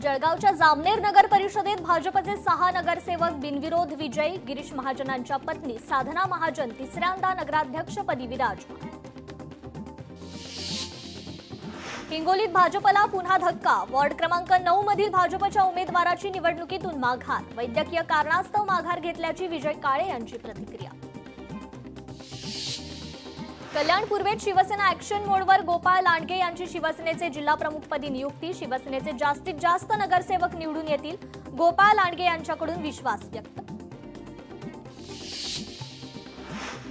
जळगावच्या जामनेर नगर परिषदेत भाजपचे 6 नगरसेवक बिनविरोध विजयी. गिरीश महाजनांच्या पत्नी साधना महाजन तिसऱ्यांदा नगराध्यक्षपदी विराजमान. हिंगोलीत भाजपला पुन्हा धक्का. वॉर्ड क्रमांक 9 मधील भाजपच्या उमेदवाराची निवडणुकीतून माघार. वैद्यकीय कारणास्तव माघार घेतल्याची विजय काळे यांची प्रतिक्रिया. कल्याण पूर्वेत शिवसेना ऍक्शन मोडवर. गोपाळ लांडगे यांची शिवसेनेचे जिल्हाप्रमुखपदी नियुक्ती. शिवसेनेचे जास्तीत जास्त नगरसेवक निवडून येतील. गोपाळ लांडगे यांच्याकडून विश्वास व्यक्त.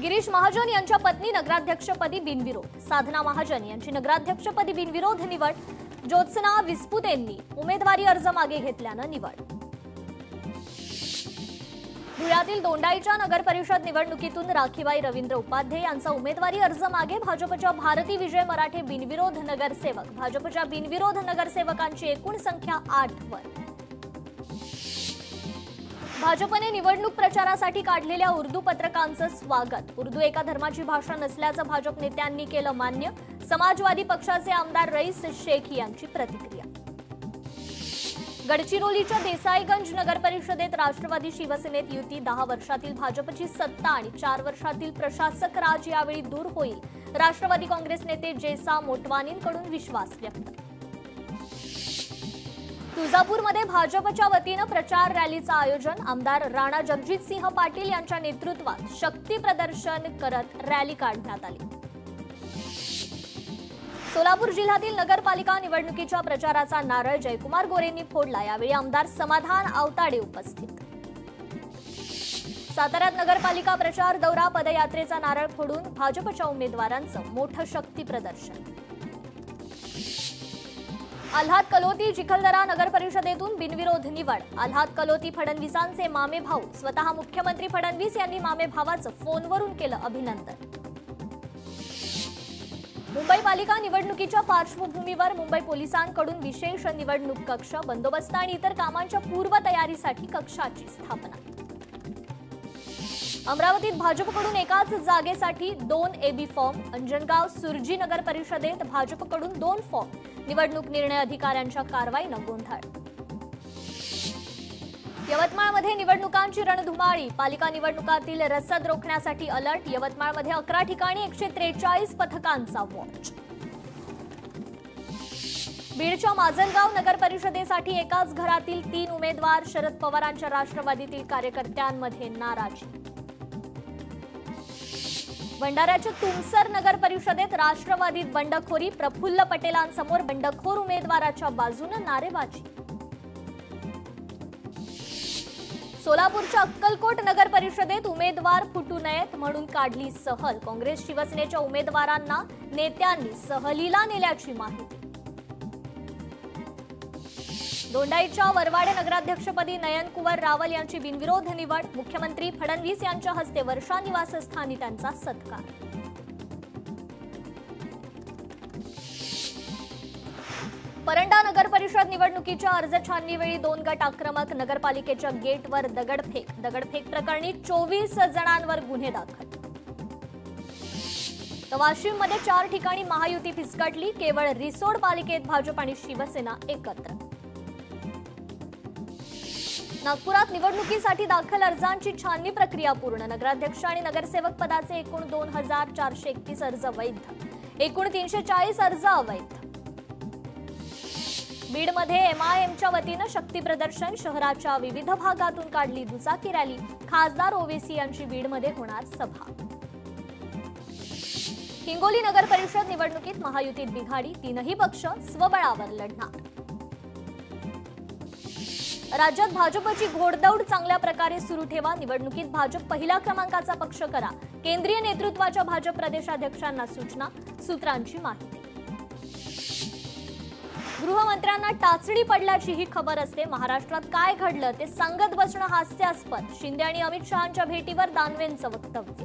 गिरीश महाजन यांच्या पत्नी नगराध्यक्षपदी बिनविरोध. साधना महाजन यांची नगराध्यक्षपदी बिनविरोध निवड. ज्योत्सना विस्पुतेंनी उमेदवारी अर्ज मागे घेतल्यानं निवड. धुळ्यातील दोंडाईच्या नगर परिषद निवडणुकीतून राखीबाई रवींद्र उपाध्ये यांचा उमेदवारी अर्ज मागे. भाजपच्या भारती विजय मराठे बिनविरोध नगरसेवक. भाजपच्या बिनविरोध नगरसेवकांची एकूण संख्या 8 वर. भाजपने निवडणूक प्रचारासाठी काढलेल्या उर्दू पत्रकांचं स्वागत. उर्दू एका धर्माची भाषा नसल्याचं भाजप नेत्यांनी केलं मान्य. समाजवादी पक्षाचे आमदार रईस शेख यांची प्रतिक्रिया. गडचिरोलीच्या देसाईगंज नगर परिषदेत राष्ट्रवादी शिवसेनेत युती. 10 वर्षातील भाजपची सत्ता आणि 4 वर्षातील प्रशासक राज यावेळी दूर होईल. राष्ट्रवादी काँग्रेस नेते जेसा मोटवानींकडून विश्वास व्यक्त. तुळजापूरमध्ये भाजपच्या वतीनं प्रचार रॅलीचं आयोजन. आमदार राणा जगजितसिंह पाटील यांच्या नेतृत्वात शक्ती प्रदर्शन करत रॅली काढण्यात आली. सोलापूर जिल्ह्यातील नगरपालिका निवडणुकीच्या प्रचाराचा नारळ जयकुमार गोरेंनी फोडला. यावेळी आमदार समाधान आवताडे उपस्थित. साताऱ्यात नगरपालिका प्रचार दौरा. पदयात्रेचा नारळ फोडून भाजपच्या उमेदवारांचं मोठं शक्ती प्रदर्शन. आल्हाद कलोती चिखलदरा नगर परिषदेतून बिनविरोध निवड. आल्हाद कलोती फडणवीसांचे मामे भाऊ. स्वतः मुख्यमंत्री फडणवीस यांनी मामे भावाचं फोनवरून केलं अभिनंदन. मुंबई पालिका निवडणुकीच्या पार्श्वभूमीवर मुंबई पोलिसांकडून विशेष निवडणूक कक्ष. बंदोबस्त आणि इतर कामांच्या पूर्वतयारीसाठी कक्षाची स्थापना. अमरावतीत भाजपकडून एकाच जागेसाठी 2 एबी फॉर्म. अंजनगाव सुरजी नगर परिषदेत भाजपकडून 2 फॉर्म. निवडणूक निर्णय अधिकाऱ्यांच्या कारवाईनं गोंधळ. यवतमाळमध्ये निवडणुकांची रणधुमाळी. पालिका निवडणुकातील रसद रोखण्यासाठी अलर्ट. यवतमाळमध्ये 11 ठिकाणी 143 पथकांचा वॉच. बीडच्या माजलगाव नगर परिषदेसाठी एकाच घरातील 3 उमेदवार. शरद पवारांच्या राष्ट्रवादीतील कार्यकर्त्यांमध्ये नाराजी. भंडाऱ्याच्या तुमसर नगर परिषदेत राष्ट्रवादीत बंडखोरी. प्रफुल्ल पटेलांसमोर बंडखोर उमेदवाराच्या बाजूने नारेबाजी. सोलापूरच्या अक्कलकोट नगर परिषदेत उमेदवार फुटू नयेत म्हणून काढली सहल. काँग्रेस शिवसेनेच्या उमेदवारांना नेत्यांनी सहलीला नेल्याची माहिती. दोंडाईच्या वरवाडे नगराध्यक्षपदी नयनकुवर रावल यांची बिनविरोध निवड. मुख्यमंत्री फडणवीस यांच्या हस्ते वर्षा निवासस्थानी त्यांचा सत्कार. परंडा नगर परिषद निवडणुकीच्या अर्ज छाननीवेळी 2 गट आक्रमक. नगरपालिकेच्या गेटवर दगडफेक प्रकरणी 24 जणांवर गुन्हे दाखल. वाशिममध्ये 4 ठिकाणी महायुती फिसकटली. केवळ रिसोड पालिकेत भाजप आणि शिवसेना एकत्र. नागपुरात निवडणुकीसाठी दाखल अर्जांची छाननी प्रक्रिया पूर्ण. नगराध्यक्ष आणि नगरसेवक पदाचे एकूण 2431 अर्ज वैध. एकूण 340 अर्ज अवैध. बीडमध्ये एमआयएमच्या वतीनं शक्ती प्रदर्शन. शहराच्या विविध भागातून काढली दुचाकी रॅली. खासदार ओवेसी यांची बीडमध्ये होणार सभा. हिंगोली नगर परिषद निवडणुकीत महायुतीत बिघाडी. 3ही पक्ष स्वबळावर लढणार. राज्यात भाजपची घोडदौड चांगल्या प्रकारे सुरू ठेवा. निवडणुकीत भाजप पहिल्या क्रमांकाचा पक्ष करा. केंद्रीय नेतृत्वाच्या भाजप प्रदेशाध्यक्षांना सूचना. सूत्रांची माहिती. गृहमंत्र्यांना टाचणी पडल्याची ही खबर असते. महाराष्ट्रात काय घडलं ते सांगत बसणं हास्यास्पद. शिंदे आणि अमित शहांच्या भेटीवर दानवेंचं वक्तव्य.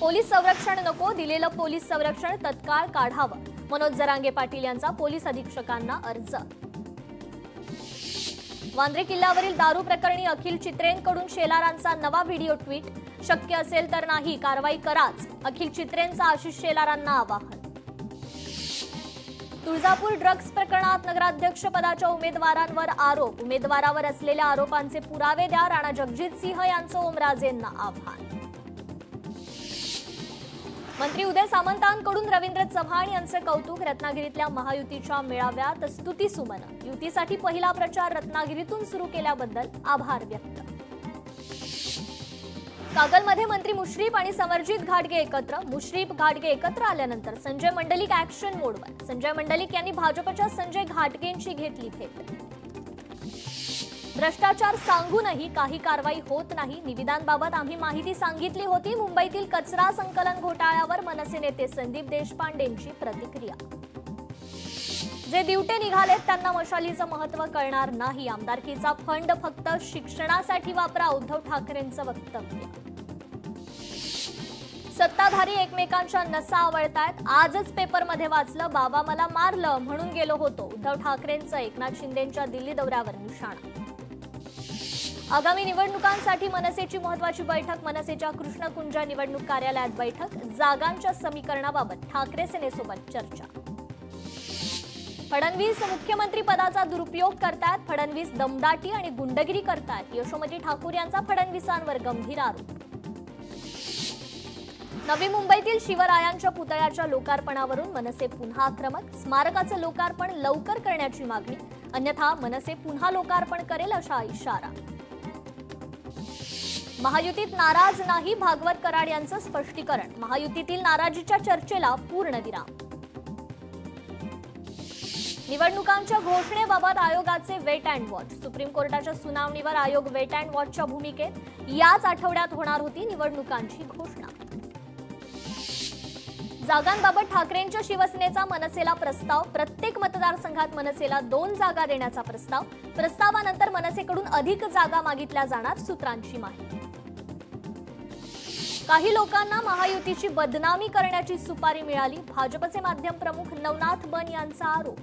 पोलीस संरक्षण नको. दिलेलं पोलीस संरक्षण तत्काळ काढावं. मनोज जरांगे पाटील यांचा पोलीस अधीक्षकांना अर्ज. वांद्रे किल्ल्यावरील दारू प्रकरणी अखिल चित्रेंकडून शेलारांचा नवा व्हिडिओ ट्विट. शक्य असेल तर नाही कारवाई कराच. अखिल चित्रेंचं आशिष शेलारांना आवाहन. तुळजापूर ड्रग्ज प्रकरणात नगराध्यक्ष पदाच्या उमेदवारांवर आरोप, उमेदवारावर असलेल्या आरोपांचे पुरावे द्या, राणा जगजित सिंह यांचं ओमराजेंना आव्हान. मंत्री उदय सामंतांकडून रवींद्र चव्हाण यांचे कौतुक, रत्नागिरीतल्या महायुतीच्या मेळाव्यात स्तुतीसुमन. युतीसाठी पहिला प्रचार रत्नागिरीतून सुरू केल्याबद्दल आभार व्यक्त. कागलमध्ये मंत्री मुश्रीफ आणि समरजित घाटगे एकत्र, मुश्रीफ घाटगे एकत्र आल्यानंतर संजय मंडलिक ऍक्शन मोडवर. संजय मंडलिक यांनी भाजपच्या संजय घाटगेंची घेतली भेट. भ्रष्टाचार सांगूनही काही कारवाई होत नाही, निविदांबाबत आम्ही माहिती सांगितली होती. मुंबईतील कचरा संकलन घोटाळ्यावर मनसे नेते संदीप देशपांडेंची प्रतिक्रिया. जे दिवटे निघालेत त्यांना मशालीचं महत्त्व कळणार नाही, आमदारकीचा फंड फक्त शिक्षणासाठी वापरा, उद्धव ठाकरेंचं वक्तव्य. सत्ताधारी एकमेकांच्या नसा आवळतायत. आजच पेपरमध्ये वाचलं, बाबा मला मारलं म्हणून गेलो होतो. उद्धव ठाकरेंचं एकनाथ शिंदेंच्या दिल्ली दौऱ्यावर निशाणा. आगामी निवडणुकांसाठी मनसेची महत्त्वाची बैठक, मनसेच्या कृष्णकुंज निवडणूक कार्यालयात बैठक. जागांच्या समीकरणाबाबत ठाकरे सेनेसोबत चर्चा. फडणवीस मुख्यमंत्री पदाचा दुरुपयोग करतात, फडणवीस दमदाटी आणि गुंडगिरी करतात. यशोमती ठाकूर यांचा फडणवीसांवर गंभीर आरोप. नवी मुंबईतील शिवरायांच्या पुतळ्याच्या लोकार्पणावरून मनसे पुन्हा आक्रमक, स्मारकाचं लोकार्पण लवकर करण्याची मागणी, अन्यथा मनसे पुन्हा लोकार्पण करेल असा इशारा. महायुतीत नाराज नाही, भागवत कराड यांचं स्पष्टीकरण. महायुतीतील नाराजीच्या चर्चेला पूर्णविराम. निवडणुकांच्या घोषणेबाबत आयोगाचे वेट अँड वॉच, सुप्रीम कोर्टाच्या सुनावणीवर आयोग वेट अँड वॉचच्या भूमिकेत. याच आठवड्यात होणार होती निवडणुकांची घोषणा. जागांबाबत ठाकरेंच्या शिवसेनेचा मनसेला प्रस्ताव, प्रत्येक मतदारसंघात मनसेला 2 जागा देण्याचा प्रस्ताव. प्रस्तावानंतर मनसेकडून अधिक जागा मागितल्या जाणार, सूत्रांची माहिती. काही लोकांना महायुतीची बदनामी करण्याची सुपारी मिळाली, भाजपचे माध्यम प्रमुख नवनाथ बन यांचा आरोप.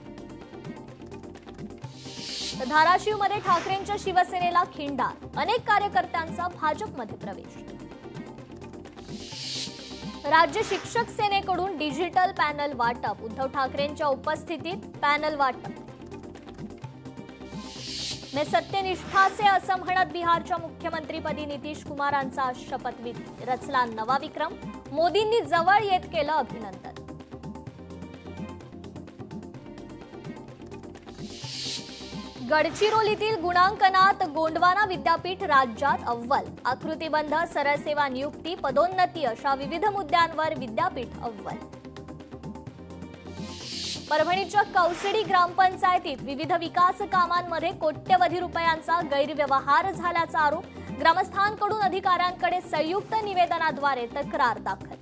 धाराशिवमध्ये ठाकरेंच्या शिवसेनेला खिंडार, अनेक कार्यकर्त्यांचा भाजपमध्ये प्रवेश. राज्य शिक्षक सेनेकडून डिजिटल पॅनल वाटप, उद्धव ठाकरेंच्या उपस्थितीत पॅनल वाटप. मैं सत्यनिष्ठा से असं म्हणत बिहारच्या मुख्यमंत्रीपदी नितीश कुमारांचा शपथविधी. रचला नवा विक्रम, मोदींनी जवळ येत केलं अभिनंदन. गडचिरोलीतील गुणांकनात गोंडवाना विद्यापीठ राज्यात अव्वल. आकृतीबंध, सरळ सेवा नियुक्ती, पदोन्नती अशा विविध मुद्द्यांवर विद्यापीठ अव्वल. परभणीच्या कौसडी ग्रामपंचायतीत विविध विकास कामांमध्ये कोट्यवधी रुपयांचा गैरव्यवहार झाल्याचा आरोप. ग्रामस्थांकडून अधिकाऱ्यांकडे संयुक्त निवेदनाद्वारे तक्रार दाखल.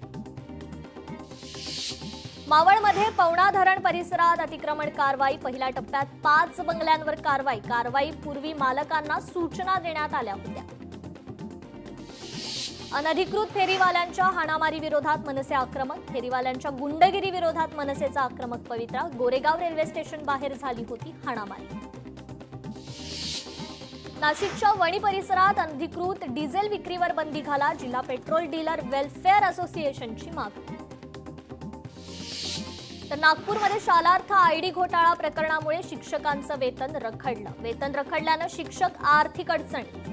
मावळमध्ये पवना धरण परिसरात अतिक्रमण कारवाई, पहिल्या टप्प्यात 5 बंगल्यांवर कारवाई. कारवाईपूर्वी मालकांना सूचना देण्यात आल्या होत्या. अनधिकृत फेरीवाल्यांच्या हाणामारी विरोधात मनसे आक्रमक, फेरीवाल्यांच्या गुंडगिरी विरोधात मनसेचा आक्रमक पवित्रा. गोरेगाव रेल्वे स्टेशन बाहेर झाली होती हाणामारी. नाशिकच्या वणी परिसरात अनधिकृत डिझेल विक्रीवर बंदी घाला, जिल्हा पेट्रोल डीलर वेलफेअर असोसिएशनची मागणी. तर नागपूरमध्ये शालार्थ आयडी घोटाळा प्रकरणामुळे शिक्षकांचं वेतन रखडलं. वेतन रखडल्यानं शिक्षक आर्थिक अडचणी.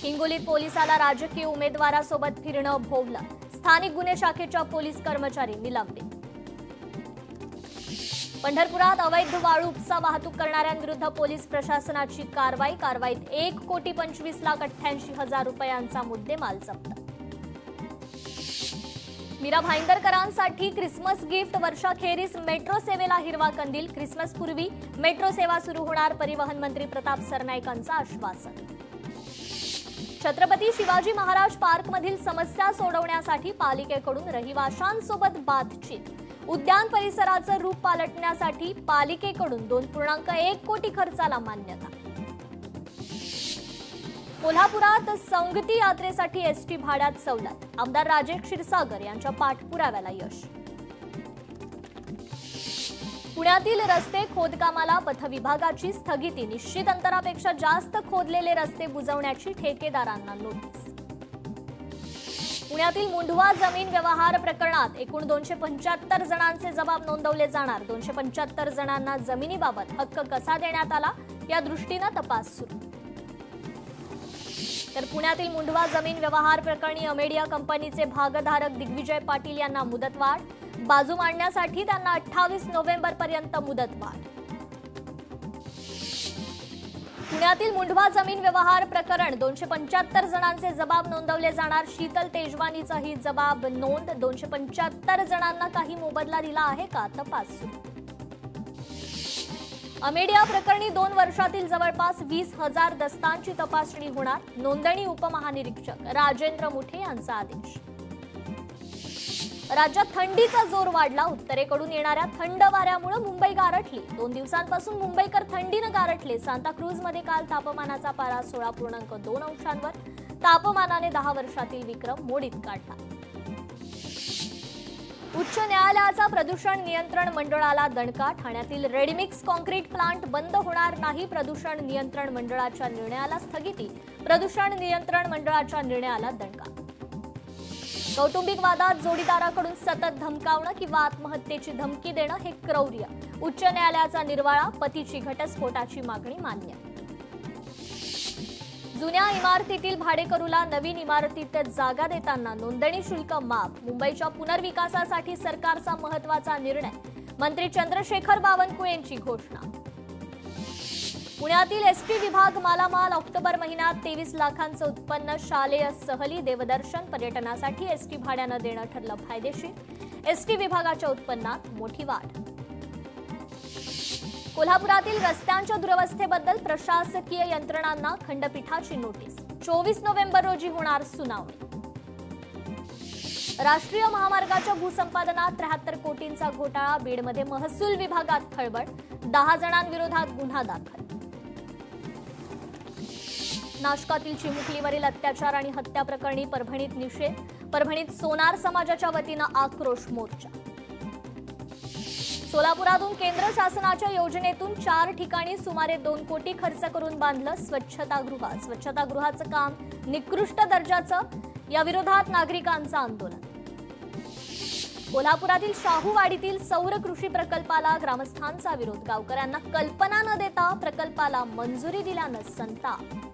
हिंगोलीत पोलिसाला राजकीय उमेदवारासोबत फिरणं भोवलं, स्थानिक गुन्हे शाखेच्या पोलीस कर्मचारी निलंबित. पंढरपुरात अवैध वाळू उपसा वाहतूक करणाऱ्यांविरुद्ध पोलीस प्रशासनाची कारवाई. कारवाईत 1,25,88,000 रुपयांचा मुद्देमाल जप्त. मीरा भाईंदरकरांसाठी क्रिसमस गिफ्ट, वर्षाखेरीस मेट्रो सेवेला हिरवा कंदील. क्रिसमसपूर्वी मेट्रो सेवा सुरू होणार, परिवहन मंत्री प्रताप सरनाईकांचं आश्वासन. छत्रपती शिवाजी महाराज पार्कमधील समस्या सोडवण्यासाठी पालिकेकडून रहिवाशांसोबत बातचीत. उद्यान परिसराचं रूप पालटण्यासाठी पालिकेकडून 2.1 कोटी खर्चाला मान्यता. कोल्हापुरात संगती यात्रेसाठी एसटी भाड्यात सवलत, आमदार राजेश क्षीरसागर यांच्या पाठपुराव्याला यश. पुण्यातील रस्ते खोदकामाला पथविभागाची स्थगिती, निश्चित अंतरापेक्षा जास्त खोदलेले रस्ते बुजवण्याची ठेकेदारांना नोटीस. पुण्यातील मुंढवा जमीन व्यवहार प्रकरणात एकूण 275 जणांचे जबाब नोंदवले जाणार। 275 जणांना जमिनीबाबत हक्क कसा देण्यात आला या दृष्टीने तपास सुरू। तर पुण्यातील मुंढवा जमीन व्यवहार प्रकरणी अमेडिया कंपनीचे भागधारक दिग्विजय पाटील यांना मुदतवाढ। बाजू मांडण्यासाठी त्यांना 28 नोव्हेंबर पर्यंत मुदतवाढ। पुण्यातील मुंढवा जमीन व्यवहार प्रकरण 275 जणांचे जबाब नोंदवले जाणार। शीतल तेजवानीचाही जबाब नोंद। 275 जणांना काही मोबदला दिला आहे का तपास सुरू। अमेडिया प्रकरणी 2 वर्षातील जवळपास 20,000 दस्तांची तपासणी होणार। नोंदणी उपमहानिरीक्षक राजेंद्र मुठे यांचा आदेश। राज्यात थंडीचा जोर वाढला। उत्तरेकडून येणाऱ्या थंड वाऱ्यामुळे मुंबई गारठली। 2 दिवसांपासून मुंबईकर थंडीने गारठले। सांताक्रूजमध्ये काल तापमानाचा पारा 16.2 अंशांवर। तापमानाने 10 वर्षातील विक्रम मोडीत काढला। उच्च न्यायालयाचा प्रदूषण नियंत्रण मंडळाला दणका। ठाण्यातील रेडीमिक्स कॉन्क्रीट प्लांट बंद होणार नाही। प्रदूषण नियंत्रण मंडळाच्या निर्णयाला स्थगिती। प्रदूषण नियंत्रण मंडळाच्या निर्णयाला दणका। कौटुंबिक वादात जोडीदाराकडून सतत धमकावणं किंवा आत्महत्येची धमकी देणं हे क्रौर्य। उच्च न्यायालयाचा निर्वाळा। पतीची घटस्फोटाची मागणी मान्य। जुन्या इमारतीतील भाडेकरूला नवीन इमारतीत जागा देताना नोंदणी शुल्क माफ। मुंबईच्या पुनर्विकासासाठी सरकारचा महत्त्वाचा निर्णय। मंत्री चंद्रशेखर बावनकुळे यांची घोषणा। पुण्यातील एसटी विभाग मालामाल। ऑक्टोबर महिन्यात 23 लाखांचं उत्पन्न। शालेय सहली देवदर्शन पर्यटनासाठी एसटी भाड्यानं देणं ठरलं फायदेशीर। एसटी विभागाच्या उत्पन्नात मोठी वाढ। कोल्हापुरातील रस्त्यांच्या दुरवस्थेबद्दल प्रशासकीय यंत्रणांना खंडपीठाची नोटीस। 24 नोव्हेंबर रोजी होणार सुनावणी। राष्ट्रीय महामार्गाच्या भूसंपादनात 73 कोटींचा घोटाळा। बीडमध्ये महसूल विभागात खळबळ। 10 जणांविरोधात गुन्हा दाखल। नाशकातील चिमुकलीवरील अत्याचार आणि हत्या प्रकरणी परभणीत निषेध। परभणीत सोनार समाजाच्या वतीनं आक्रोश मोर्चा। सोलापुरातून केंद्र शासनाच्या योजनेतून 4 ठिकाणी सुमारे 2 कोटी खर्च करून बांधलं स्वच्छतागृह। स्वच्छतागृहाचं काम निकृष्ट दर्जाचं। या विरोधात नागरिकांचं आंदोलन। कोल्हापुरातील शाहूवाडीतील सौर कृषी प्रकल्पाला ग्रामस्थांचा विरोध। गावकऱ्यांना कल्पना न देता प्रकल्पाला मंजुरी दिल्यानं संताप।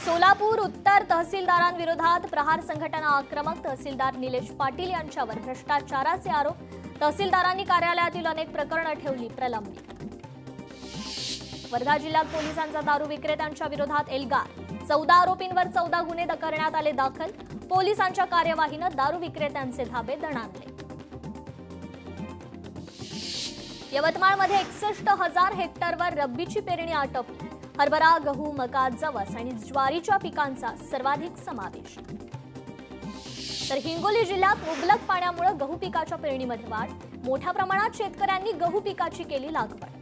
सोलापूर उत्तर तहसीलदारांविरोधात प्रहार संघटना आक्रमक। तहसीलदार निलेश पाटील यांच्यावर भ्रष्टाचाराचे आरोप। तहसीलदारांनी कार्यालयातील अनेक प्रकरणं ठेवली प्रलंबित। वर्धा जिल्ह्यात पोलिसांचा दारू विक्रेत्यांच्या विरोधात एल्गार। 14 आरोपींवर 14 गुन्हे करण्यात आले दाखल। पोलिसांच्या कार्यवाहीनं दारू विक्रेत्यांचे धाबे दणाणले। यवतमाळमध्ये 61,000 हेक्टरवर रब्बीची पेरणी आटोपली। हरभरा, गहू, मका, जवस आणि ज्वारीच्या पिकांचा सर्वाधिक समावेश। तर हिंगोली जिल्ह्यात मुबलक पाण्यामुळे गहू पिकाच्या पेरणीमध्ये वाढ। मोठ्या प्रमाणात शेतकऱ्यांनी गहू पिकाची केली लागवड।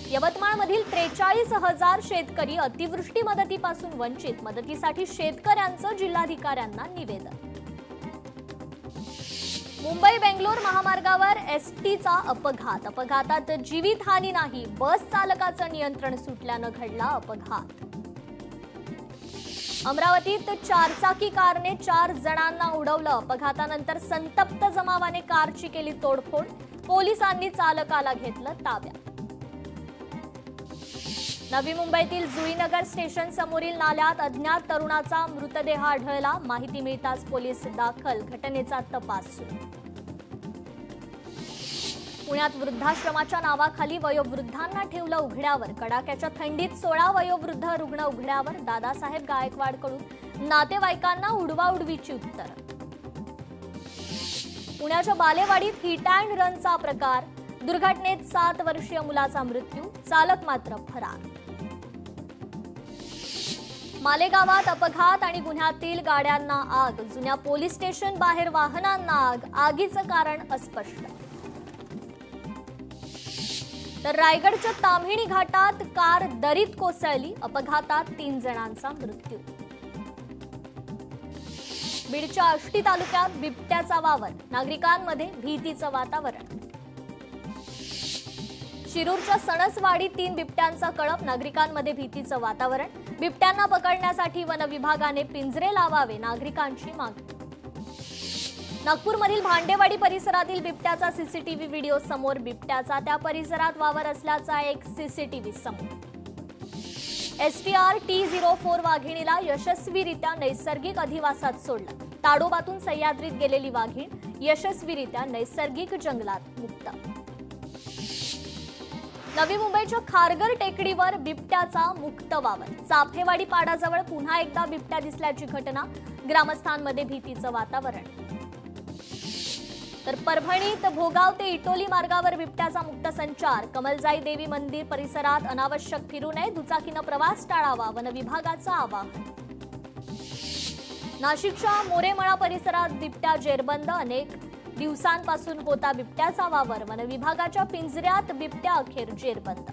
यवतमाळमधील 43,000 शेतकरी अतिवृष्टी मदतीपासून वंचित। मदतीसाठी शेतकऱ्यांचं जिल्हाधिकाऱ्यांना निवेदन। मुंबई बेंगलोर महामार्गावर एसटीचा अपघात। अपघातात जीवितहानी नाही। बस चालकाचं नियंत्रण सुटल्यानं घडला अपघात। अमरावतीत 4 चाकी कारने 4 जणांना उडवलं। अपघातानंतर संतप्त जमावाने कारची केली तोडफोड। पोलिसांनी चालकाला घेतलं ताब्यात। नवी मुंबईतील जुईनगर स्टेशन समोरील नाल्यात अज्ञात तरुणाचा मृतदेह आढळला। माहिती मिळताच पोलीस दाखल। घटनेचा तपास सुरू। पुण्यात वृद्धाश्रमाच्या नावाखाली वयोवृद्धांना ठेवलं उघड्यावर। कडाक्याच्या थंडीत 16 वयोवृद्ध रुग्ण उघड्यावर। दादासाहेब गायकवाडकडून नातेवाईकांना उडवाउडवीची उत्तर। पुण्याच्या बालेवाडीत हिट अँड रनचा प्रकार। दुर्घटनेत 7 वर्षीय मुलाचा मृत्यू। चालक मात्र फरार। मालेगावात अपघात आणि गुन्ह्यातील गाड्यांना आग। जुन्या पोलीस स्टेशन बाहेर वाहनांना आग। आगीचं कारण अस्पष्ट। तर रायगडच्या ताम्हिणी घाटात कार दरीत कोसळली। अपघातात 3 जणांचा मृत्यू। बीडच्या आष्टी तालुक्यात बिबट्याचा वावर। नागरिकांमध्ये भीतीचं वातावरण। शिरूरच्या सणसवाडीत 3 बिबट्यांचा कळप, नागरिकांमध्ये भीतीचं वातावरण. बिबट्यांना पकडण्यासाठी वन विभागाने पिंजरे लावावे, नागरिकांची मागणी. नागपूरमधील भांडेवाडी परिसरातील बिबट्याचा सीसीटीव्ही व्हिडिओ समोर. बिबट्याचा त्या परिसरात वावर असल्याचा एक सीसीटीव्ही समोर. STR-T04 वाघिणीला यशस्वीरित्या नैसर्गिक अधिवासात सोडलं. ताडोबातून सह्याद्रीत गेलेली वाघीण यशस्वीरित्या नैसर्गिक जंगलात मुक्त. नवी मुंबईच्या खारघर टेकडीवर बिबट्याचा मुक्त वावर. चाफेवाडी पाडाजवळ पुन्हा एकदा बिबट्या दिसल्याची घटना. ग्रामस्थांमध्ये भीतीचं वातावरण. तर परभणीत भोगाव ते इटोली मार्गावर बिबट्याचा मुक्त संचार. कमलजाई देवी मंदिर परिसरात अनावश्यक फिरू नये, दुचाकीनं प्रवास टाळावा, वन विभागाचं आवाहन. नाशिकच्या मोरेमळा परिसरात बिबट्या जेरबंद. अनेक दिवसांपासून होता बिबट्याचा वावर. वन विभागाच्या पिंजऱ्यात बिबट्या अखेर जेरबंद.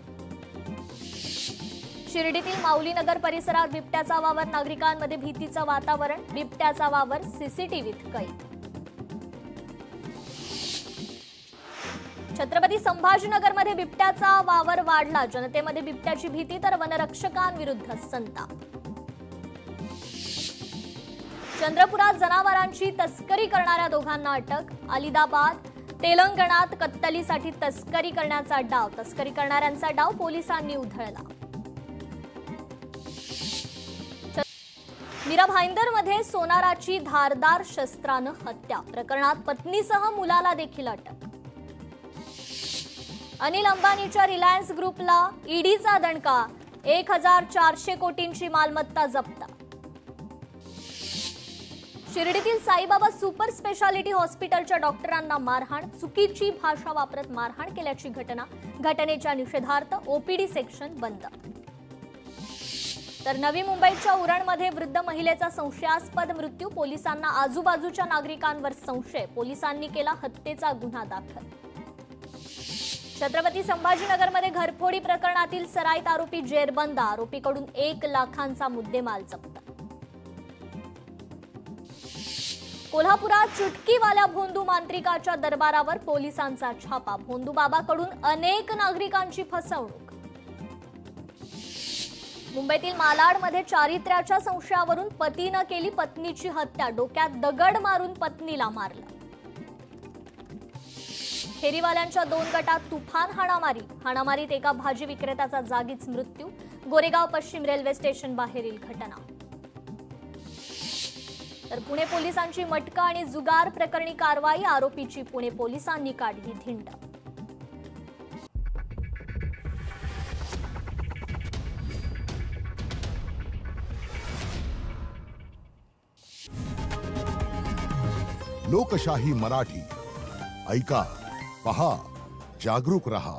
शिर्डीतील माऊलीनगर परिसरात बिबट्याचा वावर. नागरिकांमध्ये भीतीचं वातावरण. बिबट्याचा वावर सीसीटीव्हीत कैद. छत्रपती संभाजीनगरमध्ये बिबट्याचा वावर वाढला. जनतेमध्ये बिबट्याची भीती तर वनरक्षकांविरुद्ध संताप. चंद्रपुरात जनावरांची तस्करी करणाऱ्या दोघांना अटक. अलिदाबाद तेलंगणात कत्तलीसाठी तस्करी करण्याचा डाव. तस्करी करणाऱ्यांचा डाव पोलिसांनी उधळला. मीरा भाईंदरमध्ये सोनाराची धारदार शस्त्रानं हत्या. प्रकरणात पत्नीसह मुलाला देखील अटक. अनिल अंबानीच्या रिलायन्स ग्रुपला ईडीचा दणका. 1400 कोटींची मालमत्ता जप्त. शिर्डीतील साईबाबा सुपर स्पेशालिटी हॉस्पिटलच्या डॉक्टरांना मारहाण. चुकीची भाषा वापरत मारहाण केल्याची घटना. घटनेच्या निषेधार्थ ओपीडी सेक्शन बंद. तर नवी मुंबईच्या उरणमध्ये वृद्ध महिलेचा संशयास्पद मृत्यू. पोलिसांना आजूबाजूच्या नागरिकांवर संशय. पोलिसांनी केला हत्येचा गुन्हा दाखल. छत्रपती संभाजीनगरमध्ये घरफोडी प्रकरणातील सराईत आरोपी जेरबंद. आरोपीकडून 1 लाखांचा मुद्देमाल जप्त. कोल्हापुरात चुटकीवाल्या भोंदू मांत्रिकाच्या दरबारावर पोलिसांचा छापा. भोंदू बाबाकडून अनेक नागरिकांची फसवणूक. मुंबईतील मालाडमध्ये चारित्र्याच्या संशयावरून पतीनं केली पत्नीची हत्या. डोक्यात दगड मारून पत्नीला मारलं. फेरीवाल्यांच्या 2 गटात तुफान हाणामारी. हाणामारीत एका भाजी विक्रेत्याचा जागीच मृत्यू. गोरेगाव पश्चिम रेल्वे स्टेशन बाहेरील घटना. तर पुणे पोलिसांची मटका आणि जुगार प्रकरणी कारवाई. आरोपीची पुणे पोलिसांनी काढली धिंड. लोकशाही मराठी ऐका, पहा, जागरूक रहा.